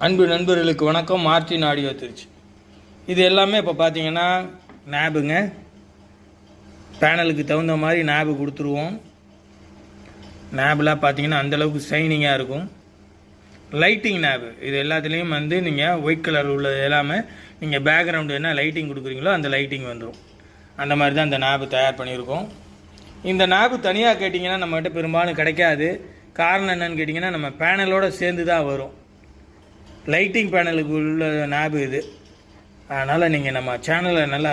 அன்பு நண்பர்களுக்கு வணக்கம். Martin audio Tiruchi. இது எல்லாமே இப்போ பார்த்தீங்கன்னா நேபுங்க. பேனலுக்கு தகுந்த மாதிரி நேபு கொடுத்துருவோம். நேபுலாம் பார்த்தீங்கன்னா அந்தளவுக்கு ஷைனிங்காக இருக்கும். லைட்டிங் நேபு இது எல்லாத்துலேயும் நீங்கள் ஒயிட் கலர் உள்ளது எல்லாமே நீங்கள் பேக்ரவுண்டு என்ன லைட்டிங் கொடுக்குறீங்களோ அந்த லைட்டிங் வந்துடும். அந்த மாதிரி தான் இந்த நேபு தயார் பண்ணியிருக்கோம். இந்த நேபு தனியாக கேட்டிங்கன்னா நம்மகிட்ட பெரும்பாலும் கிடைக்காது. காரணம் என்னன்னு கேட்டிங்கன்னா நம்ம பேனலோடு சேர்ந்து தான் வரும். லைட்டிங் பேனலுக்கு உள்ள நேபு இது. அதனால் நீங்கள் நம்ம சேனலை நல்லா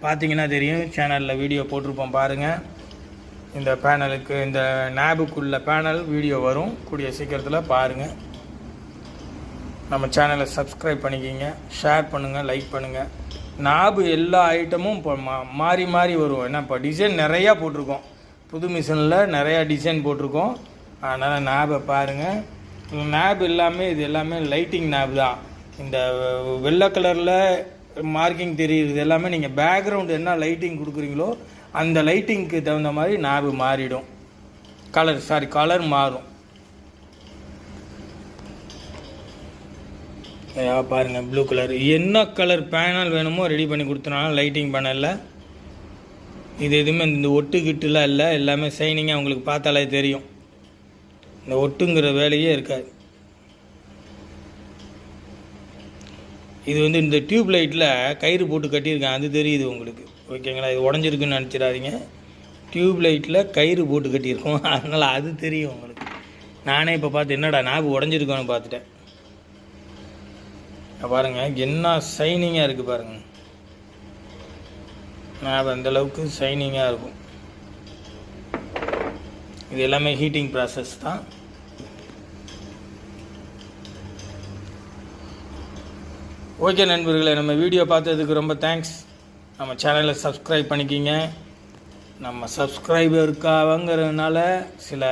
பார்த்தீங்கன்னா தெரியும். சேனலில் வீடியோ போட்டிருப்போம் பாருங்கள். இந்த பேனலுக்கு இந்த நேபுக்குள்ள பேனல் வீடியோ வரும் கூடிய சீக்கிரத்தில் பாருங்கள். நம்ம சேனலை சப்ஸ்கிரைப் பண்ணிக்கிங்க, ஷேர் பண்ணுங்கள், லைக் பண்ணுங்கள். நேபு எல்லா ஐட்டமும் இப்போ மாறி மாறி வரும். ஏன்னா இப்போ டிசைன் நிறையா போட்டிருக்கோம். புது மிஷினில் நிறையா டிசைன் போட்டிருக்கோம். அதனால் நேபை பாருங்கள். நேப் எல்லாமே இது எல்லாமே லைட்டிங் நேப் தான். இந்த வெள்ளை கலரில் மார்க்கிங் தெரியுது எல்லாமே நீங்கள் பேக்ரவுண்டு என்ன லைட்டிங் கொடுக்குறீங்களோ அந்த லைட்டிங்க்கு தகுந்த மாதிரி நேபு மாறிடும். கலர் மாறும். பாருங்கள், ப்ளூ கலர் என்ன கலர் பேனல் வேணுமோ ரெடி பண்ணி கொடுத்துனாலும் லைட்டிங் பேனலில் இது எதுவுமே இந்த ஒட்டுக்கிட்டுலாம் இல்லை. எல்லாமே ஷைனிங்காக உங்களுக்கு பார்த்தாலே தெரியும். இந்த ஒட்டுங்கிற வேலையே இருக்காது. இது இந்த டியூப் லைட்டில் கயிறு போட்டு கட்டியிருக்கேன், அது தெரியுது உங்களுக்கு. ஓகேங்களா? இது உடஞ்சிருக்குன்னு நினச்சிடாதீங்க. டியூப் லைட்டில் கயிறு போட்டு கட்டியிருக்கோம், அதனால் அது தெரியும் உங்களுக்கு. நானே இப்போ பார்த்து என்னடா நேபு உடஞ்சிருக்கோன்னு பார்த்துட்டேன். பாருங்கள் என்ன ஷைனிங்காக இருக்குது பாருங்கள். நேபு அந்தளவுக்கு ஷைனிங்காக இருக்கும். இது எல்லாமே ஹீட்டிங் ப்ராசஸ் தான். ஓகே நண்பர்களே, நம்ம வீடியோ பார்த்ததுக்கு ரொம்ப தேங்க்ஸ். நம்ம சேனலை சப்ஸ்கிரைப் பண்ணிக்கிங்க. நம்ம சப்ஸ்கிரைபருக்காகங்கிறதுனால சில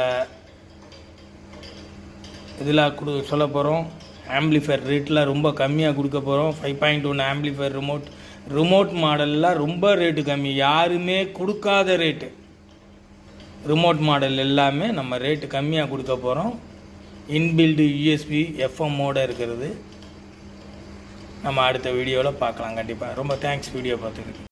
இதில் சொல்ல போகிறோம். ஆம்பிளிஃபையர் ரேட்டில் ரொம்ப கம்மியாக கொடுக்க போகிறோம். 5.1 ஆம்பிளிஃபையர் ரிமோட் மாடல்லாம் ரொம்ப ரேட்டு கம்மி, யாருமே கொடுக்காத ரேட்டு. ரிமோட் மாடல் எல்லாமே நம்ம ரேட்டு கம்மியாக கொடுக்க போகிறோம். இன்பில்டு யூஎஸ்பி எஃப்எம்மோடு இருக்கிறது. நம்ம அடுத்த வீடியோவில் பார்க்கலாம் கண்டிப்பாக. ரொம்ப தேங்க்ஸ் வீடியோ பார்த்துக்கிட்டு.